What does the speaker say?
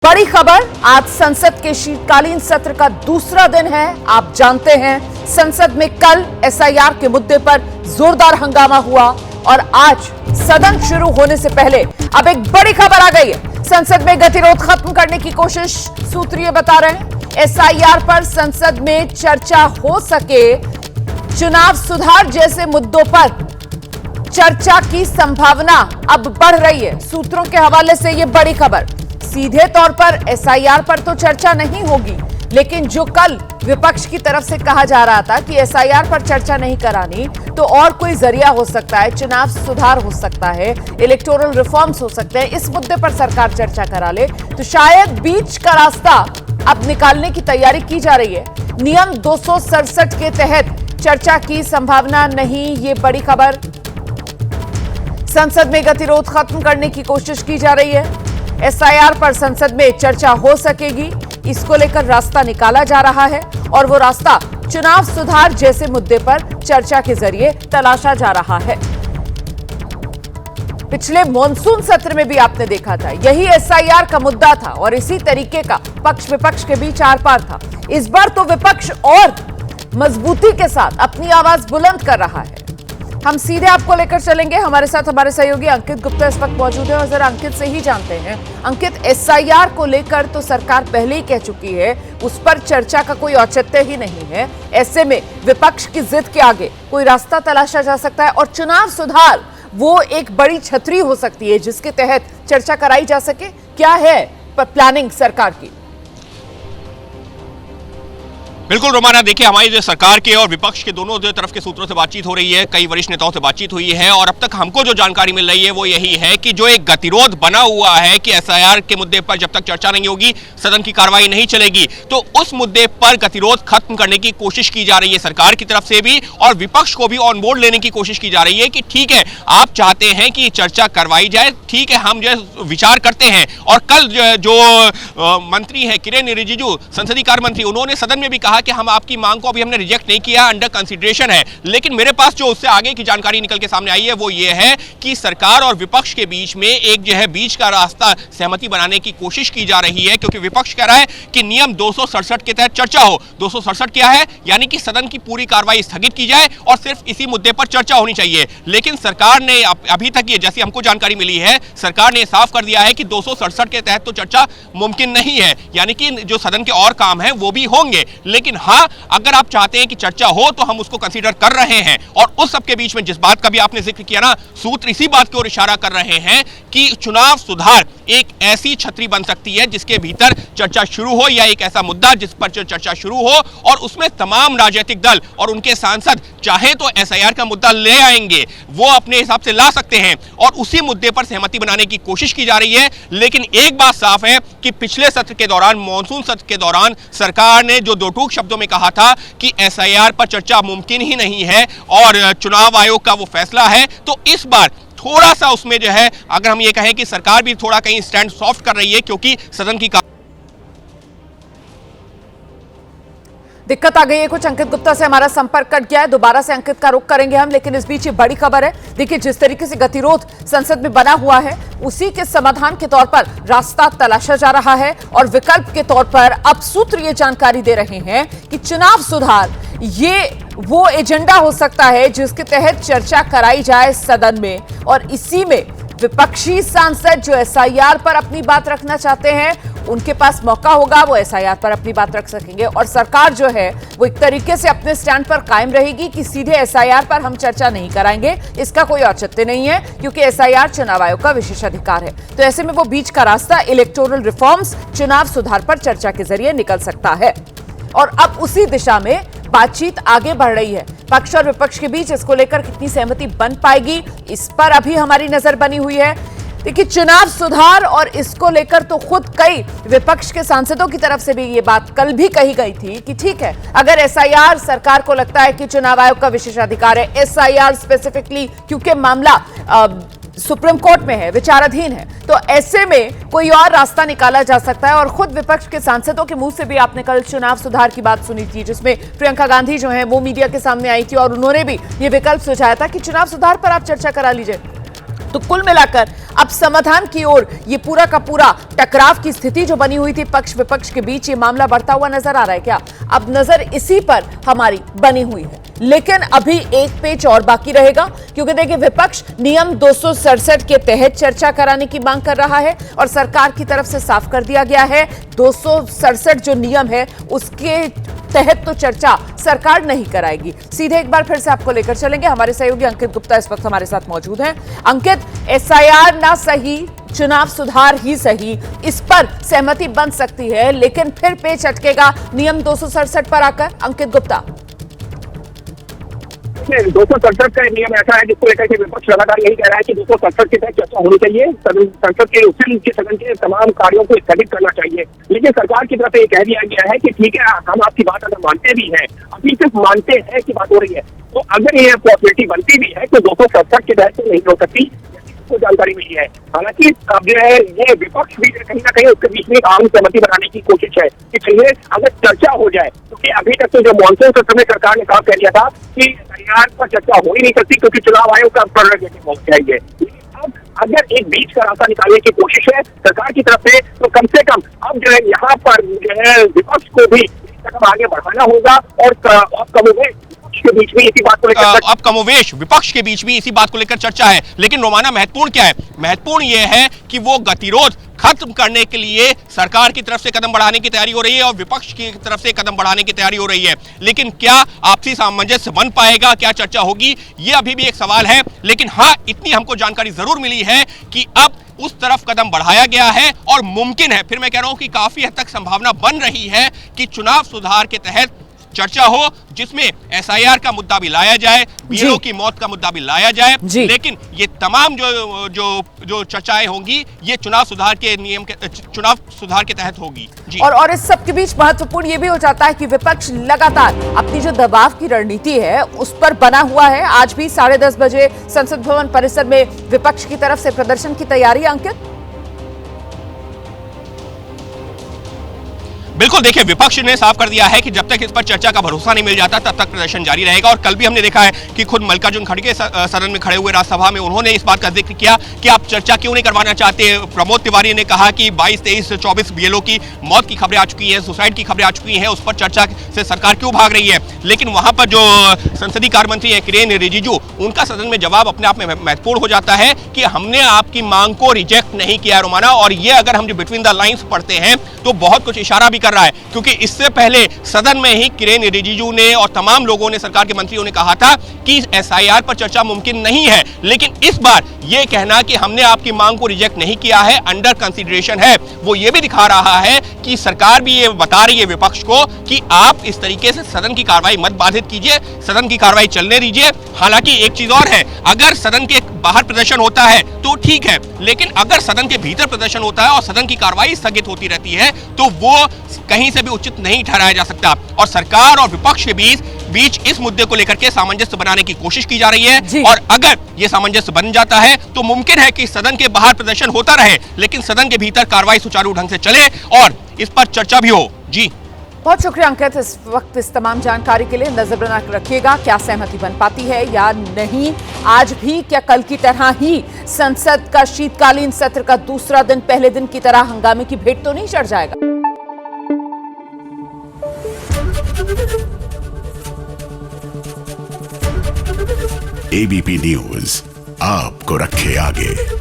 बड़ी खबर, आज संसद के शीतकालीन सत्र का दूसरा दिन है। आप जानते हैं संसद में कल एसआईआर के मुद्दे पर जोरदार हंगामा हुआ और आज सदन शुरू होने से पहले अब एक बड़ी खबर आ गई है। संसद में गतिरोध खत्म करने की कोशिश सूत्रीय बता रहे हैं। एसआईआर पर संसद में चर्चा हो सके, चुनाव सुधार जैसे मुद्दों पर चर्चा की संभावना अब बढ़ रही है। सूत्रों के हवाले से यह बड़ी खबर। सीधे तौर पर एसआईआर पर तो चर्चा नहीं होगी, लेकिन जो कल विपक्ष की तरफ से कहा जा रहा था कि एसआईआर पर चर्चा नहीं करानी, तो और कोई जरिया हो सकता है, चुनाव सुधार हो सकता है, इलेक्टोरल रिफॉर्म्स हो सकते हैं, इस मुद्दे पर सरकार चर्चा करा ले, तो शायद बीच का रास्ता अब निकालने की तैयारी की जा रही है। नियम 267 के तहत चर्चा की संभावना नहीं, ये बड़ी खबर। संसद में गतिरोध खत्म करने की कोशिश की जा रही है। एसआईआर पर संसद में चर्चा हो सकेगी, इसको लेकर रास्ता निकाला जा रहा है और वो रास्ता चुनाव सुधार जैसे मुद्दे पर चर्चा के जरिए तलाशा जा रहा है। पिछले मॉनसून सत्र में भी आपने देखा था, यही एसआईआर का मुद्दा था और इसी तरीके का पक्ष विपक्ष के बीच आर पार था। इस बार तो विपक्ष और मजबूती के साथ अपनी आवाज बुलंद कर रहा है। हम सीधे आपको लेकर चलेंगे, हमारे साथ हमारे सहयोगी अंकित गुप्ता इस वक्त मौजूद है और जरा अंकित से ही जानते हैं। अंकित, एसआईआर को लेकर तो सरकार पहले ही कह चुकी है, उस पर चर्चा का कोई औचित्य ही नहीं है। ऐसे में विपक्ष की जिद के आगे कोई रास्ता तलाशा जा सकता है और चुनाव सुधार वो एक बड़ी छतरी हो सकती है जिसके तहत चर्चा कराई जा सके। क्या है प्लानिंग सरकार की? बिल्कुल रोमाना, देखिए हमारी जो सरकार के और विपक्ष के दोनों तरफ के सूत्रों से बातचीत हो रही है, कई वरिष्ठ नेताओं से बातचीत हुई है और अब तक हमको जो जानकारी मिल रही है वो यही है कि जो एक गतिरोध बना हुआ है कि एसआईआर के मुद्दे पर जब तक चर्चा नहीं होगी सदन की कार्रवाई नहीं चलेगी, तो उस मुद्दे पर गतिरोध खत्म करने की कोशिश की जा रही है सरकार की तरफ से भी और विपक्ष को भी ऑन बोर्ड लेने की कोशिश की जा रही है कि ठीक है, आप चाहते हैं कि चर्चा करवाई जाए, ठीक है, हम जो विचार करते हैं। और कल जो मंत्री है किरेन रिजिजू, संसदीय कार्य मंत्री, उन्होंने सदन में भी कहा कि हम आपकी मांग को अभी हमने रिजेक्ट नहीं किया, अंडर कंसीडरेशन है। लेकिन मेरे पास जो उससे आगे की जानकारी निकल के सामने आई है वो ये है कि सरकार और विपक्ष के बीच में एक जो है बीच का रास्ता सहमति बनाने की कोशिश की जा रही है, क्योंकि विपक्ष कह रहा है कि नियम 267 के तहत चर्चा हो। 267 क्या है? यानी कि सदन की पूरी कार्रवाई स्थगित की जाए और सिर्फ इसी मुद्दे पर चर्चा होनी चाहिए। लेकिन सरकार ने अभी तक ये, जैसी हमको जानकारी मिली है, सरकार ने साफ कर दिया है कि 267 के तहत तो चर्चा मुमकिन नहीं है, यानी कि जो सदन के और काम है वो भी होंगे। लेकिन हाँ, अगर आप चाहते हैं कि चर्चा हो तो हम उसको कंसीडर कर रहे हैं। और उस सब के बीच में जिस बात का भी आपने जिक्र किया ना, सूत्र इसी बात की ओर इशारा कर रहे हैं कि चुनाव सुधार एक ऐसी छतरी बन सकती है जिसके भीतर चर्चा शुरू हो, या एक ऐसा मुद्दा जिस पर चर्चा शुरू हो और उसमें तमाम राजनीतिक दल और उनके सांसद चाहे तो एसआईआर का मुद्दा ले आएंगे, वो अपने हिसाब से ला सकते हैं और उसी मुद्दे पर सहमति बनाने की कोशिश की जा रही है। लेकिन एक बात साफ है कि पिछले सत्र के दौरान, मॉनसून सत्र के दौरान, सरकार ने जो दो टूक शब्दों में कहा था कि एसआईआर पर चर्चा मुमकिन ही नहीं है और चुनाव आयोग का वो फैसला है, तो इस बार थोड़ा सा उसमें जो है, अगर हम ये कहें कि सरकार भी थोड़ा कहीं स्टैंड सॉफ्ट कर रही है, क्योंकि सदन की दिक्कत आ गई है कुछ। अंकित गुप्ता से हमारा संपर्क कट गया है, दोबारा से अंकित का रुख करेंगे हम, लेकिन इस बीच ये बड़ी खबर है। देखिए, जिस तरीके से गतिरोध संसद में बना हुआ है, उसी के समाधान के तौर पर रास्ता तलाशा जा रहा है और विकल्प के तौर पर अब सूत्र ये जानकारी दे रहे हैं कि चुनाव सुधार ये वो एजेंडा हो सकता है जिसके तहत चर्चा कराई जाए सदन में। और इसी में विपक्षी सांसद जो एसआईआर पर अपनी बात रखना चाहते हैं, उनके पास मौका होगा, वो एसआईआर पर अपनी बात रख सकेंगे और सरकार जो है वो एक तरीके से अपने स्टैंड पर कायम रहेगी कि सीधे एसआईआर पर हम चर्चा नहीं कराएंगे, इसका कोई औचित्य नहीं है, क्योंकि एसआईआर चुनाव आयोग का विशेषाधिकार है। तो ऐसे में वो बीच का रास्ता इलेक्टोरल रिफॉर्म्स, चुनाव सुधार पर चर्चा के जरिए निकल सकता है और अब उसी दिशा में बातचीत आगे बढ़ रही है। पक्ष और विपक्ष के बीच इसको लेकर कितनी सहमति बन पाएगी, इस पर अभी हमारी नजर बनी हुई है। देखिए, चुनाव सुधार और इसको लेकर तो खुद कई विपक्ष के सांसदों की तरफ से भी ये बात कल भी कही गई थी कि ठीक है, अगर एसआईआर, सरकार को लगता है कि चुनाव आयोग का विशेषाधिकार है, एसआईआर स्पेसिफिकली क्योंकि मामला सुप्रीम कोर्ट में है, विचाराधीन है, तो ऐसे में कोई और रास्ता निकाला जा सकता है। और खुद विपक्ष के सांसदों के मुंह से भी आपने कल चुनाव सुधार की बात सुनी थी, जिसमें प्रियंका गांधी जो है वो मीडिया के सामने आई थी और उन्होंने भी ये विकल्प सुझाया था कि चुनाव सुधार पर आप चर्चा करा लीजिए। तो कुल मिलाकर अब समाधान की ओर ये पूरा का पूरा टकराव की स्थिति जो बनी हुई थी पक्ष विपक्ष के बीच, ये मामला बढ़ता हुआ नजर आ रहा है क्या? अब नजर इसी पर हमारी बनी हुई है, लेकिन अभी एक पेच और बाकी रहेगा, क्योंकि देखिए विपक्ष नियम 267 के तहत चर्चा कराने की मांग कर रहा है और सरकार की तरफ से साफ कर दिया गया है 267 जो नियम है उसके तहत तो चर्चा सरकार नहीं कराएगी। सीधे एक बार फिर से आपको लेकर चलेंगे, हमारे सहयोगी अंकित गुप्ता इस वक्त हमारे साथ मौजूद हैं। अंकित, एसआईआर ना सही, चुनाव सुधार ही सही, इस पर सहमति बन सकती है, लेकिन फिर पेच अटकेगा नियम 267 पर आकर। अंकित गुप्ता, 267 का नियम ऐसा है जिसको लेकर के विपक्ष लगातार यही कह रहा है कि 267 के तहत चर्चा होनी चाहिए, संसद के उसी सदन के तमाम कार्यों को स्थगित करना चाहिए। लेकिन सरकार की तरफ से ये कह दिया गया है कि ठीक है, हम आपकी बात अगर मानते भी हैं, अभी सिर्फ मानते हैं कि बात हो रही है, तो अगर ये पॉसिबिलिटी बनती भी है तो 267 के तहत तो नहीं हो सकती, को जानकारी मिली है। हालांकि अब जो है ये विपक्ष भी कहीं ना कहीं उसके बीच में आम सहमति बनाने की कोशिश है कि चलिए अगर चर्चा हो जाए, क्योंकि अभी तक तो जो मानसून सत्र में सरकार ने साफ कह दिया था कि एसआईआर पर चर्चा हो ही नहीं सकती क्योंकि चुनाव आयोग का प्रेरोगेटिव होना चाहिए। अब अगर एक बीच का रास्ता निकालने की कोशिश है सरकार की तरफ से, तो कम से कम अब जो है यहाँ पर जो है विपक्ष को भी कदम आगे बढ़ाना होगा और के बीच में इसी बात को लेकर अब कमोवेश विपक्ष के बीच भी इसी बात को लेकर चर्चा है। लेकिन रोमाना, महत्वपूर्ण क्या है? महत्वपूर्ण यह है कि वो गतिरोध खत्म करने के लिए सरकार की तरफ से कदम बढ़ाने की तैयारी हो रही है और विपक्ष की तरफ से कदम बढ़ाने की तैयारी हो रही है। लेकिन क्या आपसी सामंजस्य बन पाएगा, क्या चर्चा होगी, ये अभी भी एक सवाल है। लेकिन हाँ, इतनी हमको जानकारी जरूर मिली है कि अब उस तरफ कदम बढ़ाया गया है और मुमकिन है, फिर मैं कह रहा हूं कि काफी हद तक संभावना बन रही है कि चुनाव सुधार के तहत चर्चा हो, जिसमें एसआईआर का मुद्दा भी लाया जाए, बीएलओ की मौत का मुद्दा भी लाया जाए। लेकिन ये तमाम जो चर्चाएं होंगी ये चुनाव सुधार के तहत होगी। जी। और इस सब के बीच महत्वपूर्ण ये भी हो जाता है कि विपक्ष लगातार अपनी जो दबाव की रणनीति है उस पर बना हुआ है। आज भी 10:30 बजे संसद भवन परिसर में विपक्ष की तरफ से प्रदर्शन की तैयारी। अंकित, बिल्कुल, देखिए विपक्ष ने साफ कर दिया है कि जब तक इस पर चर्चा का भरोसा नहीं मिल जाता तब तक प्रदर्शन जारी रहेगा। और कल भी हमने देखा है कि खुद मल्लिकार्जुन खड़गे सदन में खड़े हुए राज्यसभा में उन्होंने इस बात का जिक्र किया कि आप चर्चा क्यों नहीं करवाना चाहते। प्रमोद तिवारी ने कहा कि 22, 23, 24 बीएलओ की मौत की खबरें आ चुकी हैं, सुसाइड की खबरें आ चुकी हैं, उस पर चर्चा से सरकार क्यों भाग रही है। लेकिन वहां पर जो संसदीय कार्य मंत्री है किरेन रिजिजू, उनका सदन में जवाब अपने आप में महत्वपूर्ण हो जाता है कि हमने आपकी मांग को रिजेक्ट नहीं किया रोमाना। और ये अगर हम जो बिटवीन द लाइन्स पढ़ते हैं तो बहुत कुछ इशारा भी कर रहा है, क्योंकि इससे पहले सदन में ही किरेन रिजिजू ने और तमाम लोगों ने, सरकार के मंत्रियों ने कहा था कि एसआईआर पर चर्चा मुमकिन नहीं है। लेकिन इस बार यह कहना कि हमने आपकी मांग को रिजेक्ट नहीं किया है, अंडर कंसीडरेशन है, वो ये भी दिखा रहा है कि सरकार भी ये बता रही है विपक्ष को कि आप इस तरीके से सदन की कार्रवाई मत बाधित कीजिए, सदन की कार्रवाई चलने दीजिए। हालांकि एक चीज और है, अगर सदन के बाहर प्रदर्शन होता है तो ठीक है, लेकिन अगर सदन के भीतर प्रदर्शन होता है और सदन की कार्रवाई स्थगित होती रहती है तो वो कहीं से भी उचित नहीं ठहराया जा सकता। और सरकार और विपक्ष के बीच इस मुद्दे को लेकर के सामंजस्य बनाने की कोशिश की जा रही है। और अगर ये सामंजस्य बन जाता है तो मुमकिन है कि सदन के बाहर प्रदर्शन होता रहे लेकिन सदन के भीतर कार्रवाई सुचारू ढंग से चले और इस पर चर्चा भी हो। जी, बहुत शुक्रिया अंकित, इस वक्त इस तमाम जानकारी के लिए। नजर बना कर रखिएगा क्या सहमति बन पाती है या नहीं। आज भी क्या कल की तरह ही संसद का शीतकालीन सत्र का दूसरा दिन पहले दिन की तरह हंगामे की भेंट तो नहीं चढ़ जाएगा। एबीपी न्यूज आपको रखे आगे।